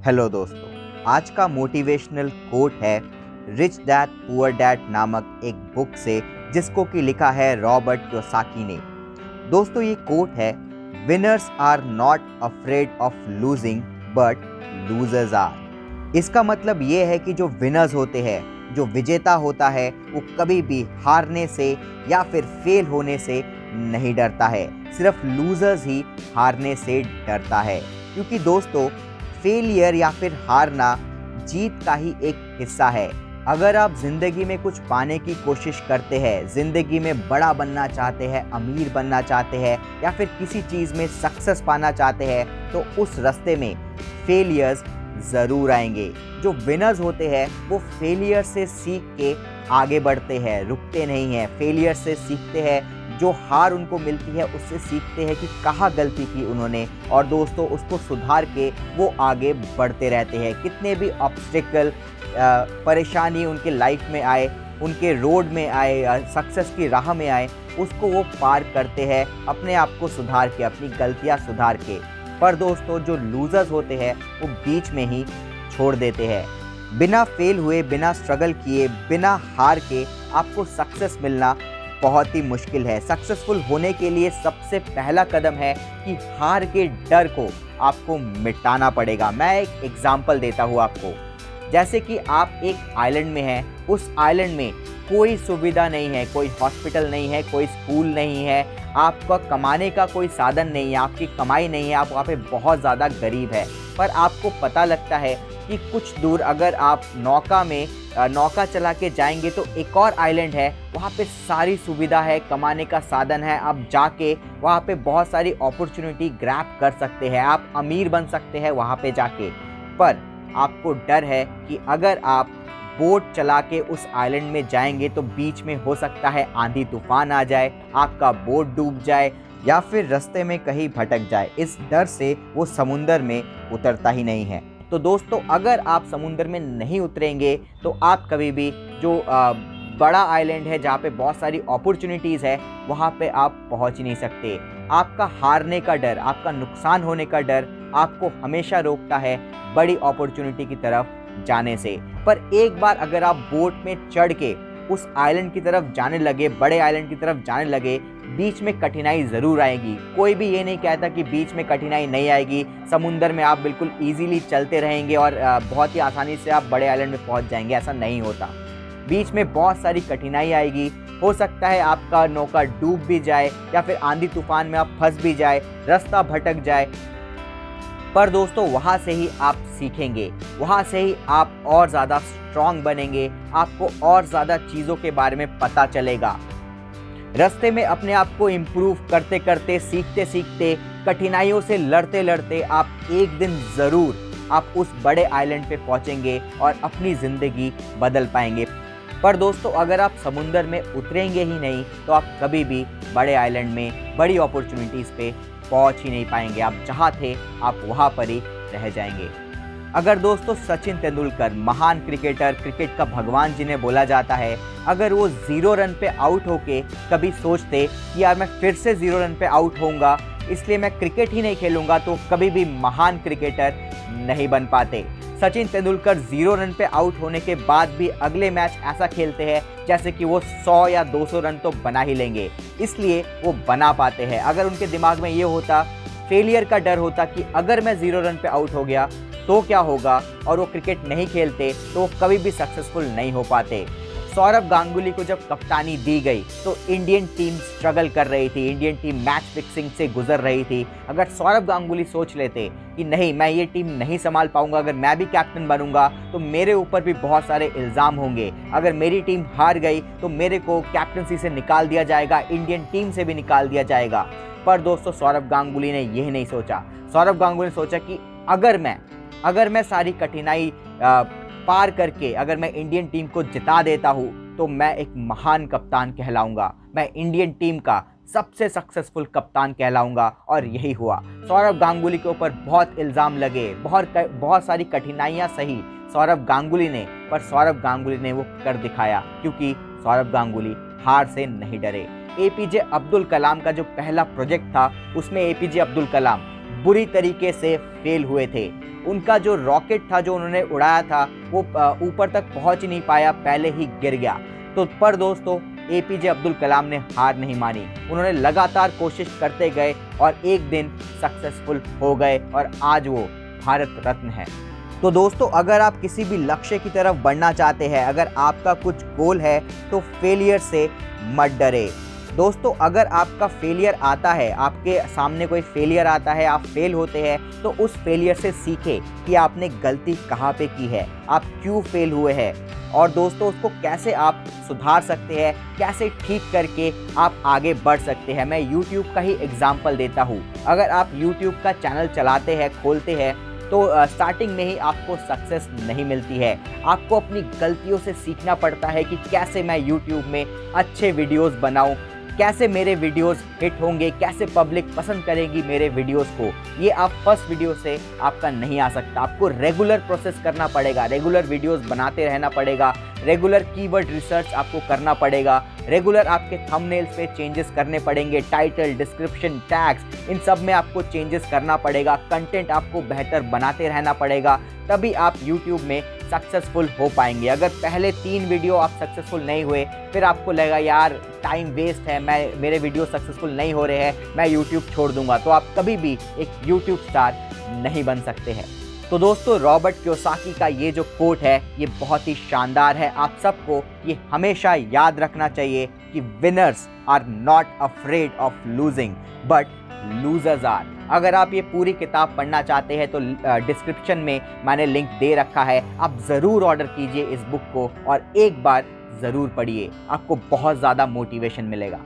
Hello दोस्तों, आज का मोटिवेशनल कोट है रिच डैड पुअर डैड नामक एक बुक से, जिसको कि लिखा है रॉबर्ट कियोसाकी ने। दोस्तों, ये कोट है, winners are not afraid of losing but losers are. इसका मतलब ये है कि जो विनर्स होते हैं, जो विजेता होता है, वो कभी भी हारने से या फिर फेल होने से नहीं डरता है। सिर्फ लूजर्स ही हारने से डरता है, क्योंकि दोस्तों फेलियर या फिर हारना जीत का ही एक हिस्सा है। अगर आप ज़िंदगी में कुछ पाने की कोशिश करते हैं, ज़िंदगी में बड़ा बनना चाहते हैं, अमीर बनना चाहते हैं या फिर किसी चीज़ में सक्सेस पाना चाहते हैं, तो उस रास्ते में फेलियर्स ज़रूर आएंगे। जो विनर्स होते हैं वो फेलियर से सीख के आगे बढ़ते हैं, रुकते नहीं हैं। फेलियर से सीखते हैं, जो हार उनको मिलती है उससे सीखते हैं कि कहाँ गलती की उन्होंने, और दोस्तों उसको सुधार के वो आगे बढ़ते रहते हैं। कितने भी ऑब्स्टिकल परेशानी उनके लाइफ में आए, उनके रोड में आए, सक्सेस की राह में आए, उसको वो पार करते हैं अपने आप को सुधार के, अपनी गलतियाँ सुधार के। पर दोस्तों जो लूजर्स होते हैं वो बीच में ही छोड़ देते हैं। बिना फेल हुए, बिना स्ट्रगल किए, बिना हार के आपको सक्सेस मिलना बहुत ही मुश्किल है। सक्सेसफुल होने के लिए सबसे पहला कदम है कि हार के डर को आपको मिटाना पड़ेगा। मैं एक एग्जांपल देता हूँ आपको। जैसे कि आप एक आइलैंड में हैं, उस आइलैंड में कोई सुविधा नहीं है, कोई हॉस्पिटल नहीं है, कोई स्कूल नहीं है, आपका कमाने का कोई साधन नहीं है, आपकी कमाई नहीं है, आप वहाँ पे बहुत ज़्यादा गरीब है। पर आपको पता लगता है कि कुछ दूर अगर आप नौका चला के जाएंगे तो एक और आइलैंड है, वहाँ पे सारी सुविधा है, कमाने का साधन है, आप जाके वहाँ पे बहुत सारी अपॉर्चुनिटी ग्रैब कर सकते हैं, आप अमीर बन सकते हैं वहाँ पे जाके। पर आपको डर है कि अगर आप बोट चला के उस आइलैंड में जाएंगे तो बीच में हो सकता है आंधी तूफान आ जाए, आपका बोट डूब जाए या फिर रास्ते में कहीं भटक जाए। इस डर से वो समुंदर में उतरता ही नहीं है। तो दोस्तों अगर आप समुंदर में नहीं उतरेंगे तो आप कभी भी जो बड़ा आइलैंड है जहाँ पे बहुत सारी अपॉर्चुनिटीज़ है, वहाँ पे आप पहुँच ही नहीं सकते। आपका हारने का डर, आपका नुकसान होने का डर आपको हमेशा रोकता है बड़ी अपॉर्चुनिटी की तरफ जाने से। पर एक बार अगर आप बोट में चढ़ के उस आइलैंड की तरफ जाने लगे, बड़े आइलैंड की तरफ जाने लगे, बीच में कठिनाई ज़रूर आएगी। कोई भी ये नहीं कहता कि बीच में कठिनाई नहीं आएगी। समुंदर में आप बिल्कुल इजीली चलते रहेंगे और बहुत ही आसानी से आप बड़े आइलैंड में पहुंच जाएंगे, ऐसा नहीं होता। बीच में बहुत सारी कठिनाई आएगी। हो सकता है आपका नौका डूब भी जाए या फिर आंधी तूफान में आप फंस भी जाए, रास्ता भटक जाए। पर दोस्तों वहाँ से ही आप सीखेंगे, वहाँ से ही आप और ज़्यादा स्ट्रॉन्ग बनेंगे, आपको और ज़्यादा चीज़ों के बारे में पता चलेगा। रास्ते में अपने आप को इम्प्रूव करते करते, सीखते सीखते, कठिनाइयों से लड़ते लड़ते आप एक दिन ज़रूर आप उस बड़े आइलैंड पे पहुँचेंगे और अपनी ज़िंदगी बदल पाएंगे। पर दोस्तों अगर आप समुंदर में उतरेंगे ही नहीं तो आप कभी भी बड़े आइलैंड में, बड़ी अपॉर्चुनिटीज़ पे पहुंच ही नहीं पाएंगे। आप जहां थे आप वहां पर ही रह जाएंगे। अगर दोस्तों सचिन तेंदुलकर, महान क्रिकेटर, क्रिकेट का भगवान जिन्हें बोला जाता है, अगर वो 0 रन पे आउट होके कभी सोचते कि यार मैं फिर से 0 रन पे आउट होऊंगा, इसलिए मैं क्रिकेट ही नहीं खेलूंगा, तो कभी भी महान क्रिकेटर नहीं बन पाते। सचिन तेंदुलकर 0 रन पे आउट होने के बाद भी अगले मैच ऐसा खेलते हैं जैसे कि वो 100 या 200 रन तो बना ही लेंगे, इसलिए वो बना पाते हैं। अगर उनके दिमाग में ये होता, फेलियर का डर होता कि अगर मैं 0 रन पे आउट हो गया तो क्या होगा, और वो क्रिकेट नहीं खेलते, तो वो कभी भी सक्सेसफुल नहीं हो पाते। सौरव गांगुली को जब कप्तानी दी गई तो इंडियन टीम स्ट्रगल कर रही थी, इंडियन टीम मैच फिक्सिंग से गुजर रही थी। अगर सौरव गांगुली सोच लेते कि नहीं, मैं ये टीम नहीं संभाल पाऊंगा, अगर मैं भी कैप्टन बनूंगा तो मेरे ऊपर भी बहुत सारे इल्ज़ाम होंगे, अगर मेरी टीम हार गई तो मेरे को कैप्टनसी से निकाल दिया जाएगा, इंडियन टीम से भी निकाल दिया जाएगा। पर दोस्तों सौरव गांगुली ने यह नहीं सोचा। सौरव गांगुली ने सोचा कि अगर मैं सारी कठिनाई पार करके अगर मैं इंडियन टीम को जिता देता हूँ तो मैं एक महान कप्तान कहलाऊंगा, मैं इंडियन टीम का सबसे सक्सेसफुल कप्तान कहलाऊंगा। और यही हुआ। सौरव गांगुली के ऊपर बहुत इल्ज़ाम लगे, बहुत सारी कठिनाइयाँ सही सौरव गांगुली ने, पर सौरव गांगुली ने वो कर दिखाया, क्योंकि सौरव गांगुली हार से नहीं डरे। एपीजे अब्दुल कलाम का जो पहला प्रोजेक्ट था, उसमें एपीजे अब्दुल कलाम बुरी तरीके से फेल हुए थे। उनका जो रॉकेट था जो उन्होंने उड़ाया था वो ऊपर तक पहुंच ही नहीं पाया, पहले ही गिर गया। तो पर दोस्तों एपीजे अब्दुल कलाम ने हार नहीं मानी, उन्होंने लगातार कोशिश करते गए और एक दिन सक्सेसफुल हो गए और आज वो भारत रत्न है। तो दोस्तों अगर आप किसी भी लक्ष्य की तरफ बढ़ना चाहते हैं, अगर आपका कुछ गोल है तो फेलियर से मत डरे। दोस्तों अगर आपका फेलियर आता है, आपके सामने कोई फेलियर आता है, आप फेल होते हैं, तो उस फेलियर से सीखें कि आपने गलती कहाँ पे की है, आप क्यों फेल हुए हैं और दोस्तों उसको कैसे आप सुधार सकते हैं, कैसे ठीक करके आप आगे बढ़ सकते हैं। मैं YouTube का ही एग्जाम्पल देता हूँ। अगर आप YouTube का चैनल चलाते हैं, खोलते हैं, तो स्टार्टिंग में ही आपको सक्सेस नहीं मिलती है। आपको अपनी गलतियों से सीखना पड़ता है कि कैसे मैं YouTube में अच्छे वीडियोस बनाऊं, कैसे मेरे वीडियोस हिट होंगे, कैसे पब्लिक पसंद करेगी मेरे वीडियोस को। ये आप फर्स्ट वीडियो से आपका नहीं आ सकता, आपको रेगुलर प्रोसेस करना पड़ेगा, रेगुलर वीडियोस बनाते रहना पड़ेगा, रेगुलर कीवर्ड रिसर्च आपको करना पड़ेगा, रेगुलर आपके थंबनेल्स पे चेंजेस करने पड़ेंगे, टाइटल, डिस्क्रिप्शन, टैग्स, इन सब में आपको चेंजेस करना पड़ेगा, कंटेंट आपको बेहतर बनाते रहना पड़ेगा, तभी आप YouTube में सक्सेसफुल हो पाएंगे। अगर पहले 3 वीडियो आप सक्सेसफुल नहीं हुए, फिर आपको लगेगा यार टाइम वेस्ट है, मेरे वीडियो सक्सेसफुल नहीं हो रहे हैं, मैं YouTube छोड़ दूंगा, तो आप कभी भी एक YouTube स्टार नहीं बन सकते हैं। तो दोस्तों रॉबर्ट कियोसाकी का ये जो कोट है ये बहुत ही शानदार है। आप सबको ये हमेशा याद रखना चाहिए कि winners are not afraid of losing but losers are. अगर आप ये पूरी किताब पढ़ना चाहते हैं तो डिस्क्रिप्शन में मैंने लिंक दे रखा है, आप ज़रूर ऑर्डर कीजिए इस बुक को और एक बार ज़रूर पढ़िए, आपको बहुत ज़्यादा मोटिवेशन मिलेगा।